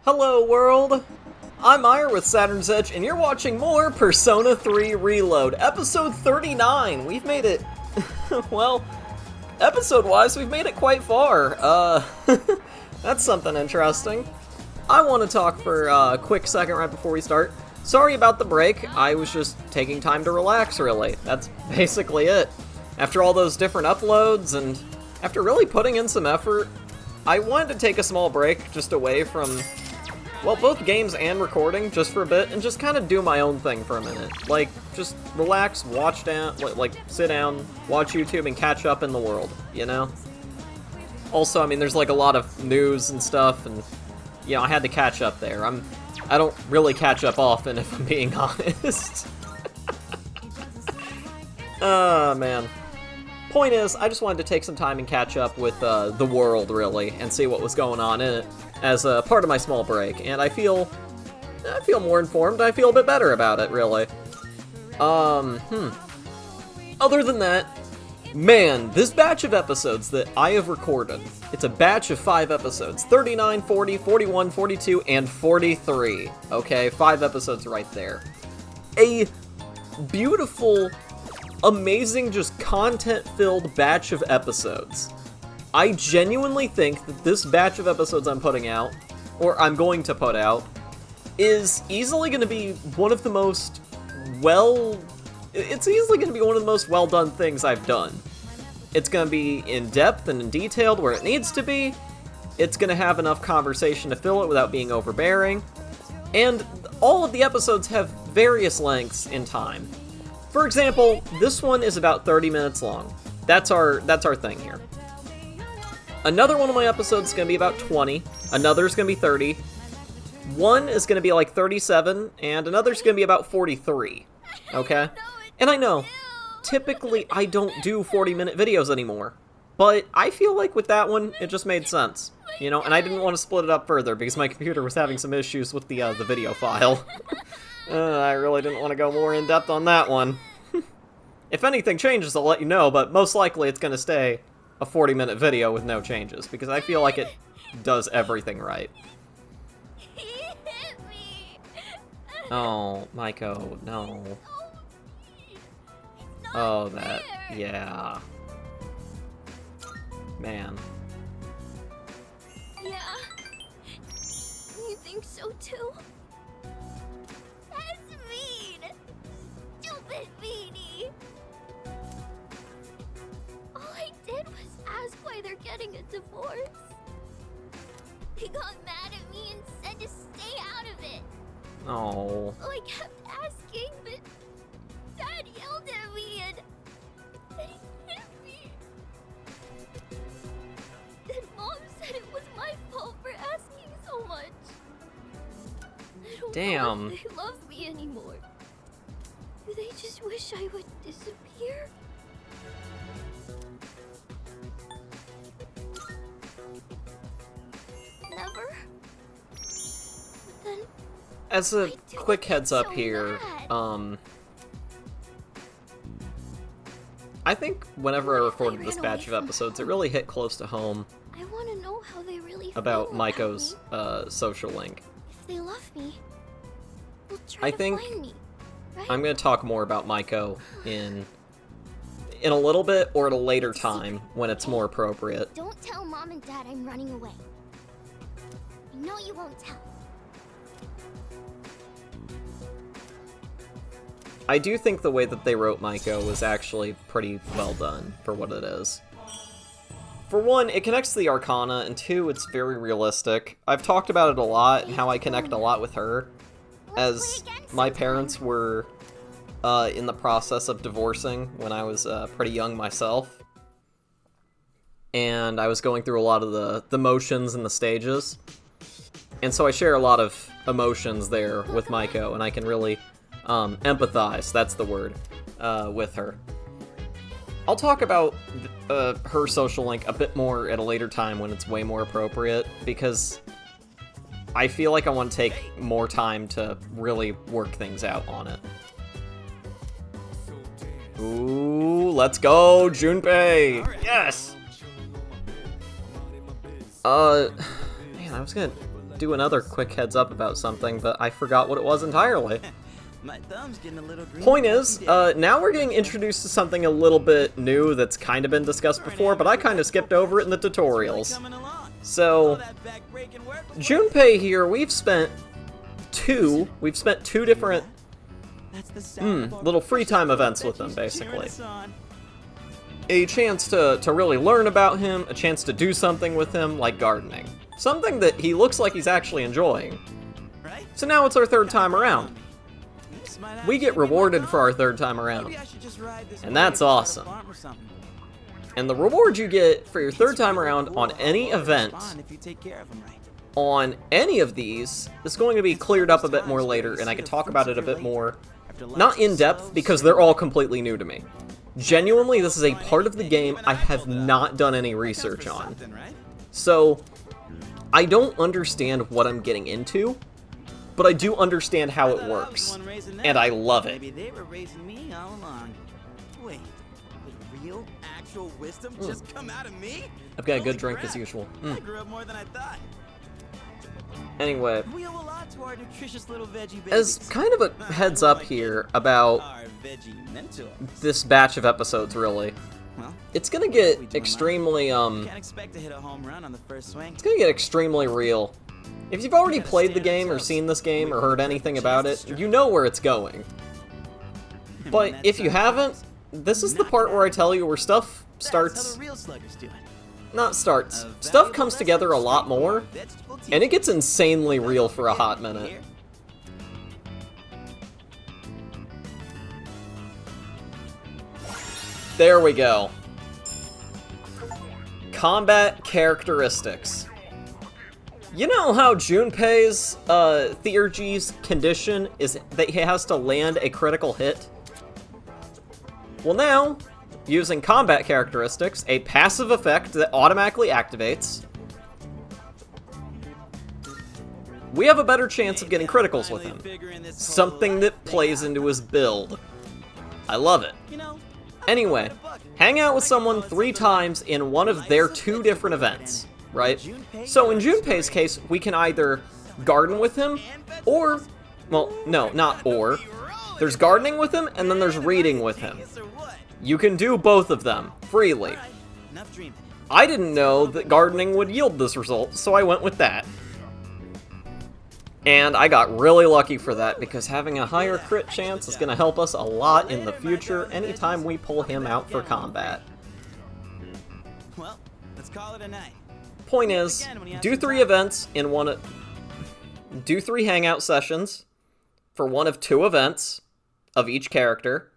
Hello world! I'm Eire with Saturn's Edge, and you're watching more Persona 3 Reload, episode 39! We've made it... well, episode-wise, we've made it quite far. That's something interesting. I want to talk for a quick second right before we start. Sorry about the break, I was just taking time to relax, really. That's basically it. After all those different uploads, and after really putting in some effort, I wanted to take a small break just away from... well, both games and recording, just for a bit, and just kind of do my own thing for a minute. Like, just relax, watch down, like, sit down, watch YouTube, and catch up in the world, you know? Also, I mean, there's, like, a lot of news and stuff, and, you know, I had to catch up there. I don't really catch up often, if I'm being honest. Man. Point is, I just wanted to take some time and catch up with, the world, really, and see what was going on in it, as a part of my small break, and I feel more informed, I feel a bit better about it, really. Other than that, man, this batch of episodes that I have recorded, it's a batch of 5 episodes, 39, 40, 41, 42, and 43, okay? 5 episodes right there. A beautiful, amazing, just content-filled batch of episodes. I genuinely think that this batch of episodes I'm putting out, or I'm going to put out, is easily going to be one of the most it's easily going to be one of the most well-done things I've done. It's going to be in-depth and detailed where it needs to be, it's going to have enough conversation to fill it without being overbearing, and all of the episodes have various lengths in time. For example, this one is about 30 minutes long. That's our thing here. Another one of my episodes is going to be about 20, another's going to be 30, one is going to be like 37, and another's going to be about 43, okay? And I know, typically I don't do 40-minute videos anymore, but I feel like with that one, it just made sense, you know? And I didn't want to split it up further because my computer was having some issues with the video file. I really didn't want to go more in-depth on that one. If anything changes, I'll let you know, but most likely it's going to stay a 40-minute video with no changes, because I feel like it does everything right. He hit me. Oh, Maiko, no. Oh, that, yeah. Man. Yeah. You think so too? That's mean. Stupid meanie. All I did was ask why they're getting a divorce. They got mad at me and said to stay out of it. Oh. So I kept asking, but Dad yelled at me and he hit me. Then Mom said it was my fault for asking so much. I don't know if they love me anymore. Do they just wish I would disappear? Never. But then As a quick heads up here, I think whenever I recorded this batch of episodes, it really hit close to home I want to know how they really about feel Maiko's about me. social link. If they love me, they'll try I to think find me, right? I'm going to talk more about Maiko in a little bit or at a later time when it's more appropriate. Don't tell Mom and Dad I'm running away. I know you won't tell. I do think the way that they wrote Maiko was actually pretty well done for what it is. For one, it connects to the Arcana, and two, it's very realistic. I've talked about it a lot and how I connect a lot with her, as my parents were in the process of divorcing when I was pretty young myself. And I was going through a lot of the motions and the stages. And so I share a lot of emotions there with Maiko, and I can really empathize, that's the word, with her. I'll talk about her social link a bit more at a later time when it's way more appropriate, because I feel like I want to take more time to really work things out on it. Ooh, let's go, Junpei! Yes! Man, I was gonna do another quick heads up about something, but I forgot what it was entirely. My thumb's getting a little green. Point is, now we're getting introduced to something a little bit new that's kind of been discussed before, but I kind of skipped over it in the tutorials. So, Junpei here, we've spent two different little free time events with him, basically. A chance to really learn about him, a chance to do something with him, like gardening. Something that he looks like he's actually enjoying. So now it's our third time around. We get rewarded for our third time around. And that's awesome. And the reward you get for your third time around on any event, on any of these, is going to be cleared up a bit more later, and I can talk about it a bit more. Not in depth, because they're all completely new to me. Genuinely, this is a part of the game I have not done any research on. So, I don't understand what I'm getting into, but I do understand how it works, and I love it. Maybe they were raising me all along. Wait, did real, actual wisdom just come out of me? I've got a good drink as usual. I grew up more than I thought. Anyway, We owe a lot to our nutritious little veggie babies. as kind of a heads up here about Our veggie mentors. this batch of episodes, really, Well, it's gonna get extremely, can't expect to hit a home run on the first swing. it's gonna get extremely real. If you've already played the game or seen this game or heard anything about it, you know where it's going. But if you haven't, this is the part where I tell you where stuff That's how starts, the real sluggers do it. not starts, stuff comes together a lot more, and it gets insanely real for a hot minute. There we go. Combat characteristics. You know how Junpei's Theurgy's condition is that he has to land a critical hit? Well now, using combat characteristics, a passive effect that automatically activates, we have a better chance of getting criticals with him. Something that plays into his build. I love it. Anyway, hang out with someone 3 times in one of their 2 different events, right? So in Junpei's case, we can either garden with him, or, well, no, not or. There's gardening with him, and then there's reading with him. You can do both of them, freely. I didn't know that gardening would yield this result, so I went with that. And I got really lucky for that, because having a higher crit chance is going to help us a lot in the future anytime we pull him out for combat. Well, let's call it a night. Point is, do 3 events in one... Do 3 hangout sessions for one of 2 events of each character.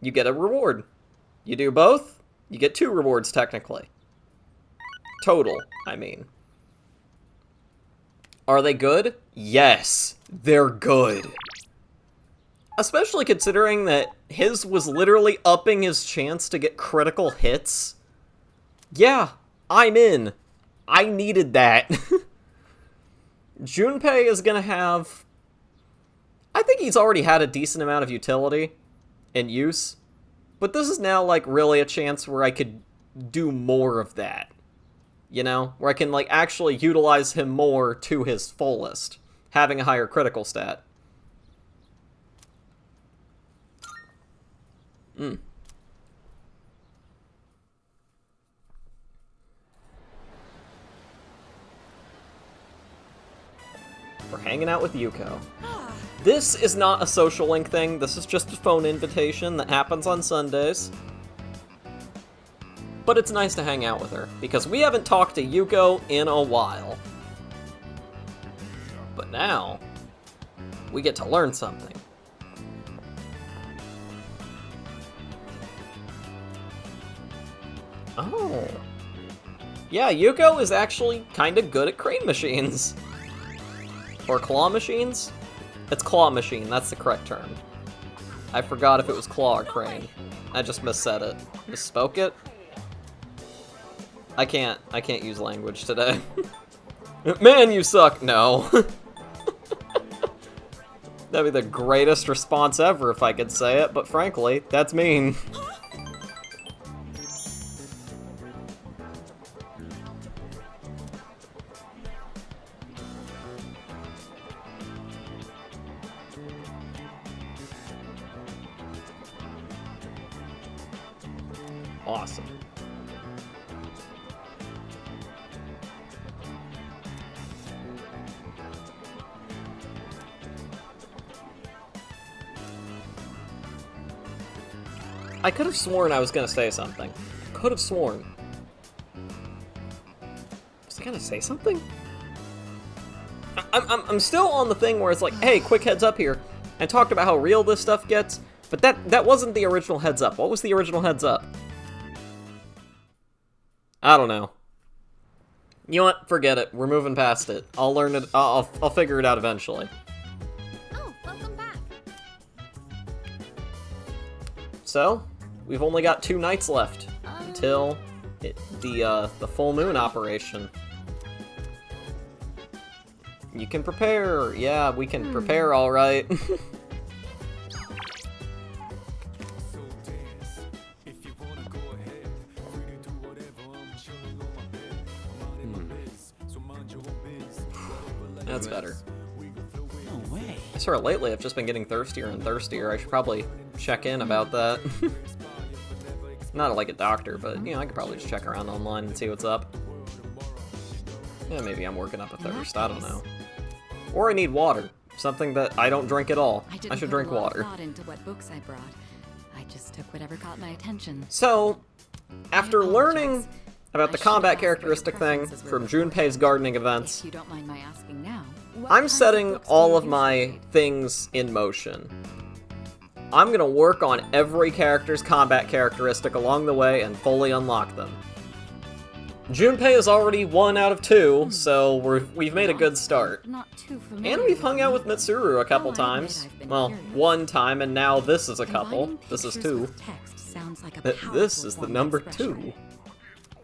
You get a reward. You do both, you get 2 rewards technically. Total, I mean. Are they good? Yes, they're good. Especially considering that his was literally upping his chance to get critical hits. Yeah, I'm in. I needed that. Junpei is gonna have... I think he's already had a decent amount of utility and use, but this is now, like, really a chance where I could do more of that. You know? Where I can, like, actually utilize him more to his fullest, having a higher critical stat. We're hanging out with Yuko. This is not a social link thing, this is just a phone invitation that happens on Sundays. But it's nice to hang out with her, because we haven't talked to Yuko in a while. But now, we get to learn something. Oh. Yeah, Yuko is actually kinda good at crane machines. Or claw machines? It's claw machine, that's the correct term. I forgot if it was claw or crane. I just missaid it. Misspoke it? I can't use language today. Man, you suck! No. That'd be the greatest response ever if I could say it, but frankly, that's mean. Awesome. I could have sworn I was gonna say something. Could have sworn. Was I gonna say something? I'm still on the thing where it's like, hey, quick heads up here. I talked about how real this stuff gets, but that wasn't the original heads up. What was the original heads up? I don't know. You know what? Forget it. We're moving past it. I'll learn it. I'll figure it out eventually. Oh, welcome back. So, we've only got 2 nights left until the full moon operation. You can prepare. Yeah, we can prepare all right. That's better. No way. I swear lately I've just been getting thirstier and thirstier. I should probably check in about that. Not like a doctor, but, you know, I could probably just check around online and see what's up. Yeah, maybe I'm working up a thirst, I don't know. Or I need water. Something that I don't drink at all. I should drink water. Thought into what books I brought. I just took whatever caught my attention. So, after learning about the combat characteristic thing from Junpei's gardening events, If you don't mind my asking now, I'm setting all of my things in motion. I'm gonna work on every character's combat characteristic along the way and fully unlock them. Junpei is already 1 out of 2, so we've made a good start. Not too familiar. And we've hung out with Mitsuru a couple Oh, I admit times. I've been Well, curious. 1 time, and now this is a couple. Combining This is pictures 2. with text sounds like a This powerful is the form of number expression. 2.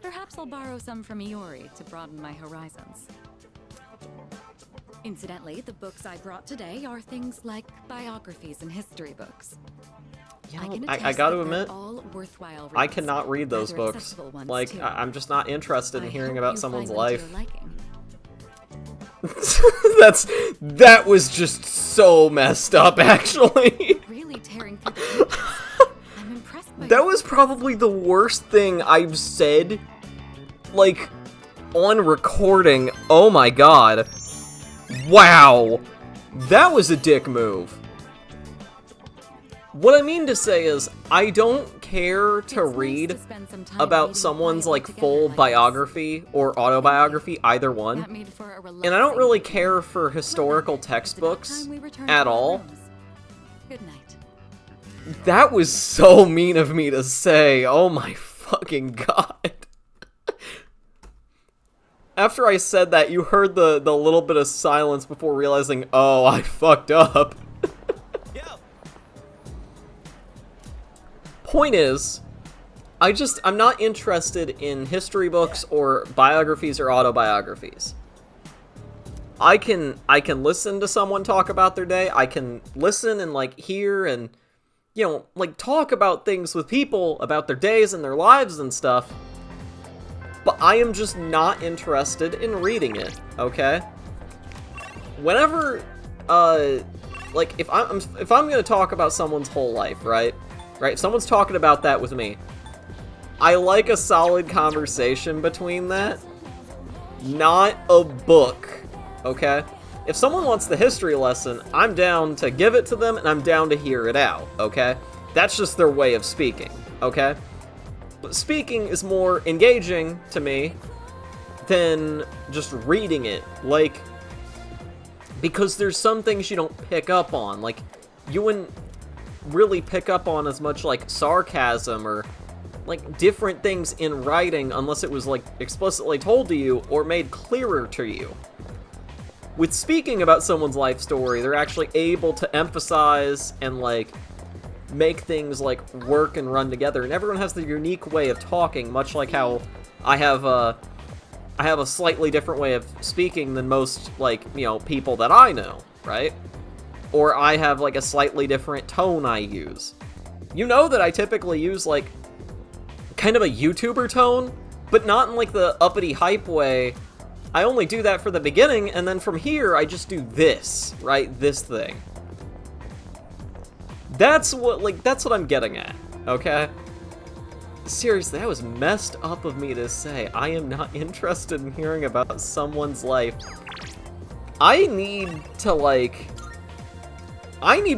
Perhaps I'll borrow some from Iori to broaden my horizons. Incidentally, the books I brought today are things like biographies and history books. You I know, can I attest gotta that they're admit, all worthwhile I reads. cannot read those Rather books. accessible ones, Like, too. I'm just not interested in I hearing hope about you someone's find them to life. your liking. That was just so messed up, actually. Really tearing through the pages. I'm impressed by That was probably the worst thing I've said, like, on recording. Oh my god. Wow. That was a dick move. What I mean to say is, I don't care to It's nice read to spend some time about reading someone's, quietly like, together full like this. biography or autobiography, either one. That made for a And I don't really relaxing care for evening. historical Well, then, it's about textbooks time we return at to our all. rooms. Good night. That was so mean of me to say. Oh my fucking god. After I said that, you heard the little bit of silence before realizing, oh, I fucked up. Yo. Point is, I'm not interested in history books or biographies or autobiographies. I can listen to someone talk about their day. I can listen and, like, hear and, you know, like, talk about things with people about their days and their lives and stuff. But I am just not interested in reading it, okay? Whenever, like, if I'm gonna talk about someone's whole life, right? Right, if someone's talking about that with me, I like a solid conversation between that, not a book, okay? If someone wants the history lesson, I'm down to give it to them, and I'm down to hear it out, okay? That's just their way of speaking, okay? But speaking is more engaging to me than just reading it, like, because there's some things you don't pick up on, like, you wouldn't really pick up on as much, like, sarcasm or, like, different things in writing unless it was, like, explicitly told to you or made clearer to you. With speaking about someone's life story, they're actually able to emphasize and, like, make things, like, work and run together, and everyone has their unique way of talking, much like how I have a slightly different way of speaking than most, like, you know, people that I know, right? Or I have, like, a slightly different tone I use. You know that I typically use, like, kind of a YouTuber tone, but not in, like, the uppity hype way. I only do that for the beginning, and then from here, I just do this, right? This thing. That's what I'm getting at, okay? seriously, that was messed up of me to say. I am not interested in hearing about someone's life. I need to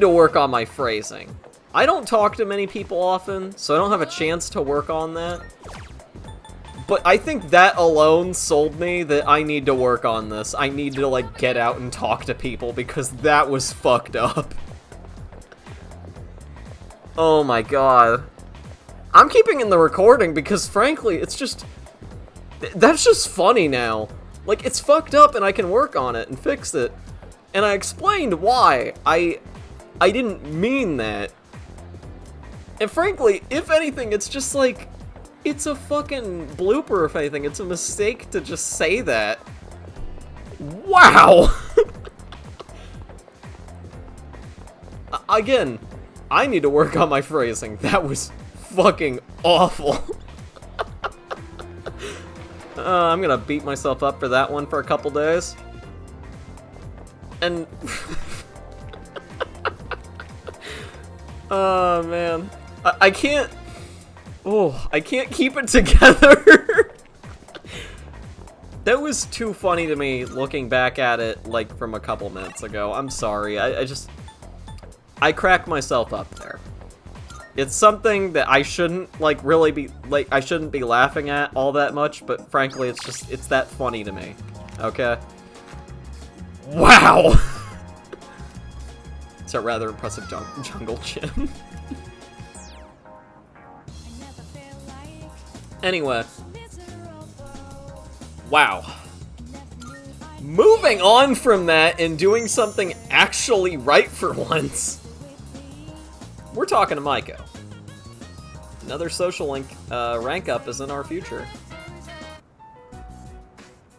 work on my phrasing. I don't talk to many people often, so I don't have a chance to work on that. But I think that alone sold me that I need to work on this. I need to, like, get out and talk to people because that was fucked up. Oh my god. I'm keeping in the recording because, frankly, it's just... that's just funny now. Like, it's fucked up and I can work on it and fix it. And I explained why. I didn't mean that. And frankly, if anything, it's just like... it's a fucking blooper, if anything. It's a mistake to just say that. Wow! Again, I need to work on my phrasing. That was fucking awful. I'm gonna beat myself up for that one for a couple days. And... oh, man. I can't... oh, I can't keep it together. That was too funny to me looking back at it, like, from a couple minutes ago. I'm sorry. I cracked myself up there. It's something that I shouldn't, like, really be, like, I shouldn't be laughing at all that much, but frankly, it's that funny to me. Okay? Wow! It's a rather impressive jungle gym. Anyway. Wow. Moving on from that and doing something actually right for once. We're talking to Maiko. Another social link rank up is in our future.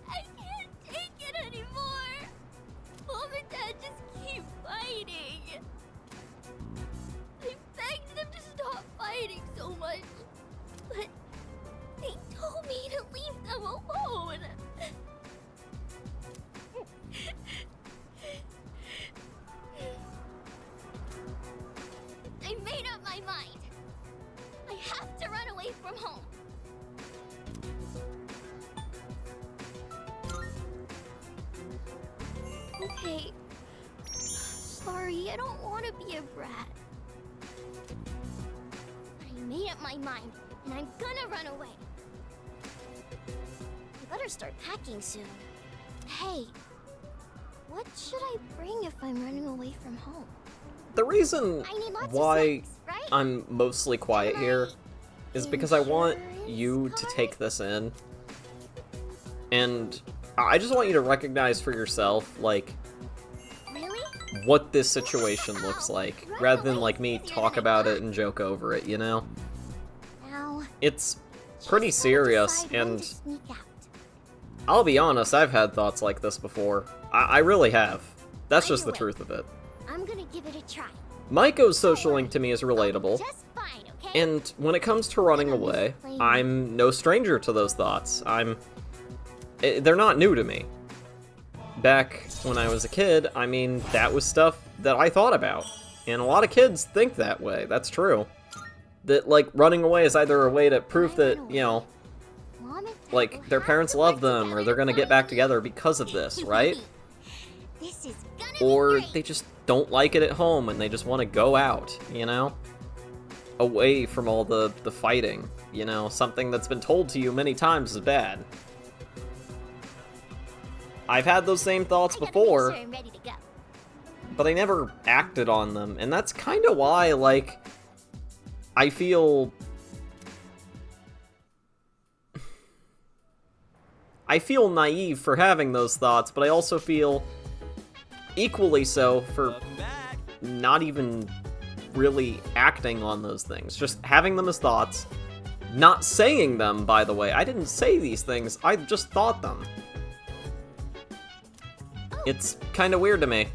I can't take it anymore. Mom and Dad just keep fighting. I begged them to stop fighting so much, but they told me to leave them alone. I made up my mind. I have to run away from home. Okay. Sorry, I don't want to be a brat. I made up my mind, and I'm gonna run away. I better start packing soon. Hey, what should I bring if I'm running away from home? The reason I need lots of why snacks, right? I'm mostly quiet here is because I want you to take this in. And I just want you to recognize for yourself, like, Really? what this situation looks like, rather than, like, me talk about it and joke over it, you know? Now, It's pretty just gotta serious, decide when and to sneak out. I'll be honest, I've had thoughts like this before. I really have. That's just the Either way. truth of it. I'm gonna give it a try. Maiko's social link to me is relatable, Just fine, okay? and when it comes to running away, I'm no stranger to those thoughts. They're not new to me. Back when I was a kid, I mean, that was stuff that I thought about. And a lot of kids think that way, that's true. That, like, running away is either a way to prove that, you know, Mom and Dad like, will their have parents to love work them, or together they're gonna to get back find together me. because of this, right? This is gonna Or be great. they just don't like it at home and they just want to go out, you know? Away from all the fighting, you know? Something that's been told to you many times is bad. I've had those same thoughts I gotta make before, sure I'm ready to go. but I never acted on them, and that's kind of why, like, I feel naive for having those thoughts, but I also feel equally so for Welcome back. not even really acting on those things. Just having them as thoughts, not saying them, by the way. I didn't say these things, I just thought them. It's kind of weird to me.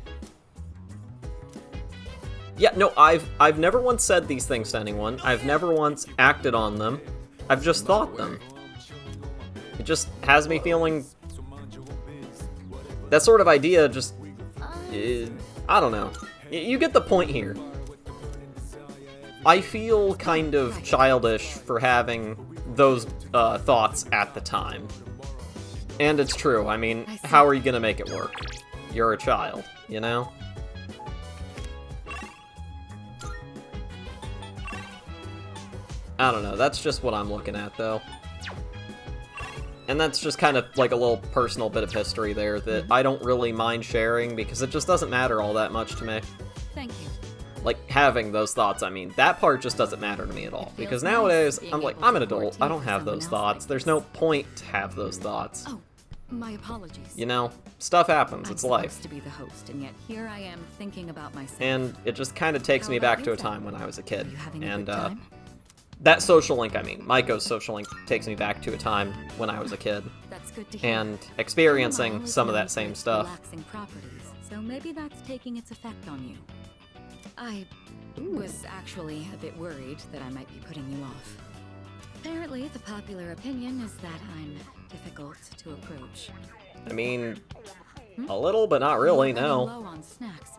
Yeah, no, I've never once said these things to anyone. I've never once acted on them. I've just thought them. It just has me feeling... that sort of idea just... I don't know. You get the point here. I feel kind of childish for having those thoughts at the time. And it's true, I mean, how are you gonna make it work? You're a child, you know? I don't know, that's just what I'm looking at, though. And that's just kind of like a little personal bit of history there that I don't really mind sharing because it just doesn't matter all that much to me. Thank you. Like, having those thoughts, I mean, that part just doesn't matter to me at all. Because nowadays, I'm like, I'm an adult, I don't have those thoughts. There's no point to have those thoughts. Oh, my apologies. You know, stuff happens, it's I'm life. supposed to be the host, and yet here I am thinking about myself. And it just kind of takes How me about back you to a then? time when I was a kid. Are you having a And, good time? that social link, I mean, Maiko's social link takes me back to a time when I was a kid. That's good to hear. And experiencing Chamomile is some of known that for same its stuff. Relaxing properties, so maybe that's taking its effect on you. I was actually a bit worried that I might be putting you off. Apparently, the popular opinion is that I'm difficult to approach. I mean, a little, but not really, I'm running no. low on snacks.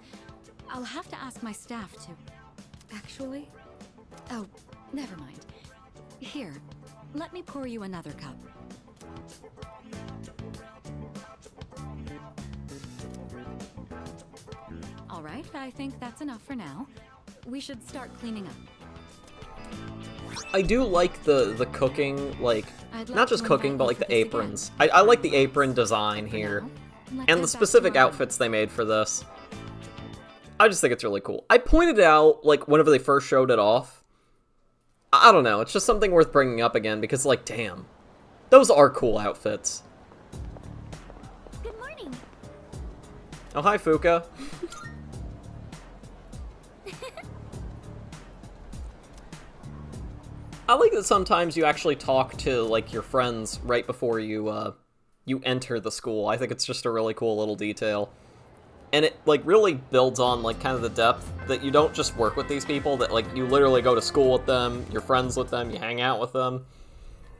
I'll have to ask my staff to... Actually? Oh, never mind. Here, let me pour you another cup. All right, I think that's enough for now. We should start cleaning up. I do like the cooking, like, I'd not like just to cooking, invite but you like for the this again. aprons. I like the apron design For here. now, let's And head the back to specific our room. outfits they made for this. I just think it's really cool. I pointed out, like, whenever they first showed it off. I don't know, it's just something worth bringing up again, because, like, damn. Those are cool outfits. Good morning. Oh, hi, Fuka. I like that sometimes you actually talk to, like, your friends right before you, you enter the school. I think it's just a really cool little detail. And it, like, really builds on, like, kind of the depth that you don't just work with these people, that, like, you literally go to school with them, you're friends with them, you hang out with them.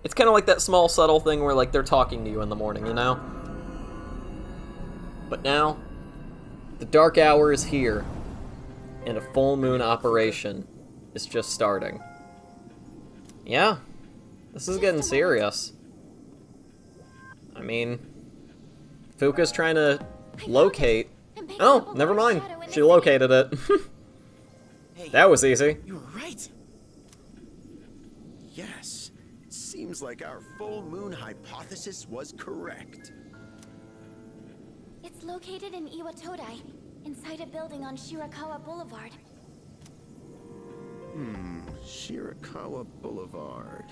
It's kind of like that small, subtle thing where, like, they're talking to you in the morning, you know? But now, the dark hour is here, and a full moon operation is just starting. Yeah, this is getting serious. I mean, Fuka's trying to locate... Oh, never mind. She located it. Hey, That was easy. you were right. Yes, it seems like our full moon hypothesis was correct. It's located in Iwatodai, inside a building on Shirakawa Boulevard. Shirakawa Boulevard.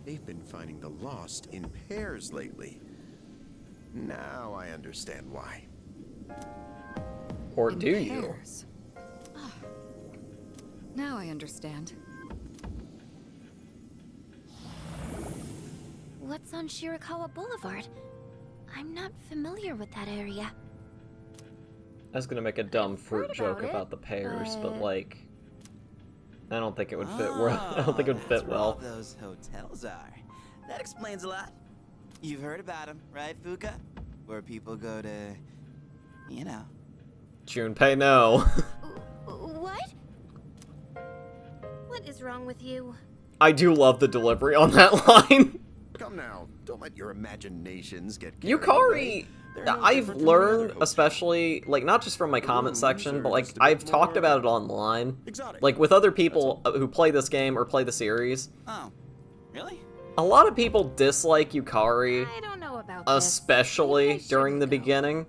They've been finding the lost in pairs lately. Now I understand why. Or In do you? pairs. Ah. Now I understand. What's on Shirakawa Boulevard? I'm not familiar with that area. I was gonna make a dumb fruit heard joke about it, about the pears, but but- like, I don't think it would fit well. I don't think it would that's fit where all well. those hotels are. That explains a lot. You've heard about them, right, Fuka? Where people go to, you know. Junpei, no. What? What is wrong with you? I do love the delivery on that line. Come now, don't let your imaginations get carried away. Yukari, They're no I've different from any other learned, hotel. especially, like, not just from my comment rooms section, are but, like, just a bit I've talked more about it online. exotic. Like, with other people who play this game or play the series. Oh, really? A lot of people dislike Yukari, I don't know about especially Maybe I during the shouldn't go. beginning,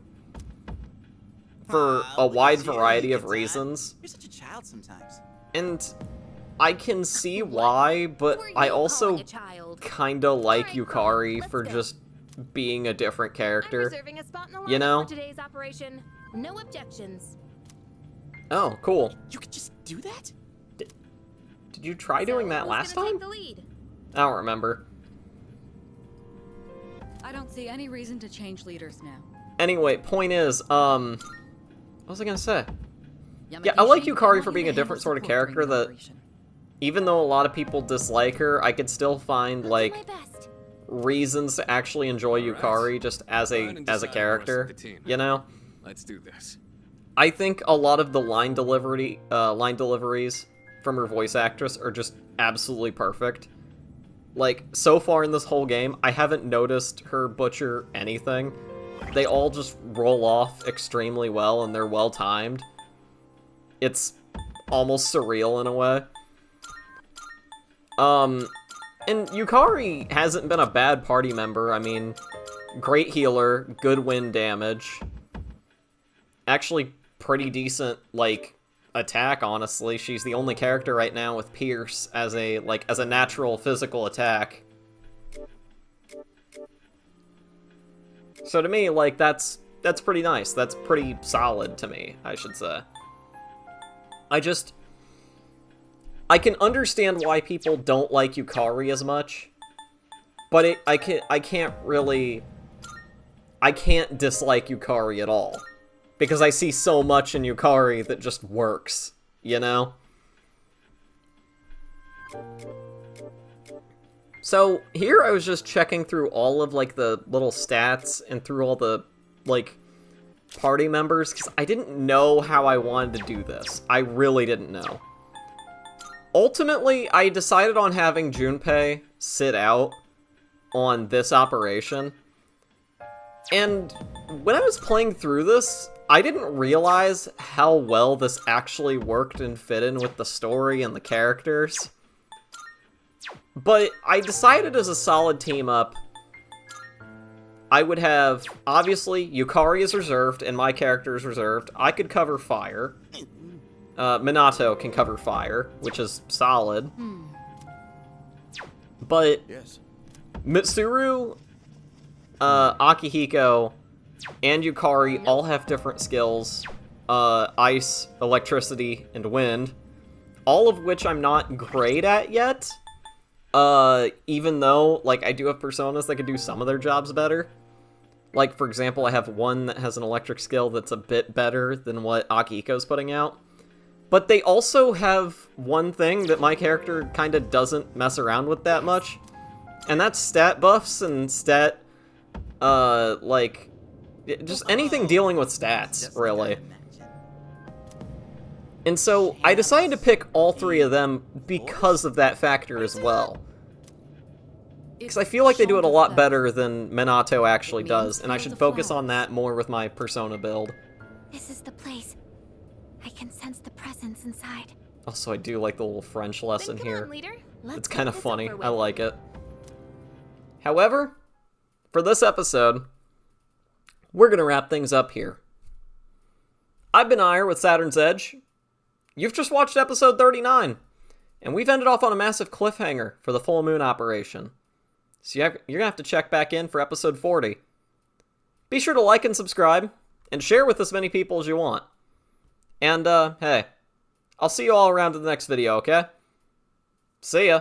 for Aw, a look wide at you, variety you of get that. reasons. You're such a child sometimes. And I can see why, but Who are I you also calling a child? kinda like Alright, Yukari let's for go. just being a different I'm character. reserving a spot in the lineup You know? for today's operation. No objections. Oh, cool. You could just do that? Did you try doing that Who's last gonna time? Take the lead? I don't remember. I don't see any reason to change leaders now. Anyway, point is, what was I gonna say? Yeah, I like Yukari for being a different sort of character that, even though a lot of people dislike her, I could still find, I'll like, do my best. reasons to actually enjoy Alright. Yukari just as Go a ahead and as a decide who character, wants the team. you know? Let's do this. I think a lot of the line deliveries from her voice actress are just absolutely perfect. Like, so far in this whole game, I haven't noticed her butcher anything. They all just roll off extremely well, and they're well-timed. It's almost surreal in a way. And Yukari hasn't been a bad party member. I mean, great healer, good wind damage. Actually, pretty decent, like, attack, honestly. She's the only character right now with Pierce as a natural physical attack. So to me, like, that's pretty nice. That's pretty solid to me, I should say. I can understand why people don't like Yukari as much, but I can't dislike Yukari at all, because I see so much in Yukari that just works, you know? So here I was just checking through all of, like, the little stats and through all the, like, party members, because I didn't know how I wanted to do this. I really didn't know. Ultimately, I decided on having Junpei sit out on this operation. And when I was playing through this, I didn't realize how well this actually worked and fit in with the story and the characters. But I decided as a solid team-up, I would have, obviously, Yukari is reserved, and my character is reserved. I could cover fire. Minato can cover fire, which is solid. But Mitsuru, Akihiko, and Yukari all have different skills. Ice, electricity, and wind. All of which I'm not great at yet. Even though, like, I do have personas that can do some of their jobs better. Like, for example, I have one that has an electric skill that's a bit better than what Akihiko's putting out. But they also have one thing that my character kind of doesn't mess around with that much. And that's stat buffs and stat, like, just anything dealing with stats, really. And so, I decided to pick all three of them because of that factor as well. Because I feel like they do it a lot better than Minato actually does, and I should focus on that more with my persona build. This is the place. I can sense the presence inside. Also, I do like the little French lesson Then come here. on, leader. It's kind of funny. I like it. However, for this episode, we're going to wrap things up here. I've been Eire with Saturn's Edge. You've just watched episode 39, and we've ended off on a massive cliffhanger for the full moon operation. So you're going to have to check back in for episode 40. Be sure to like and subscribe, and share with as many people as you want. And, hey, I'll see you all around in the next video, okay? See ya!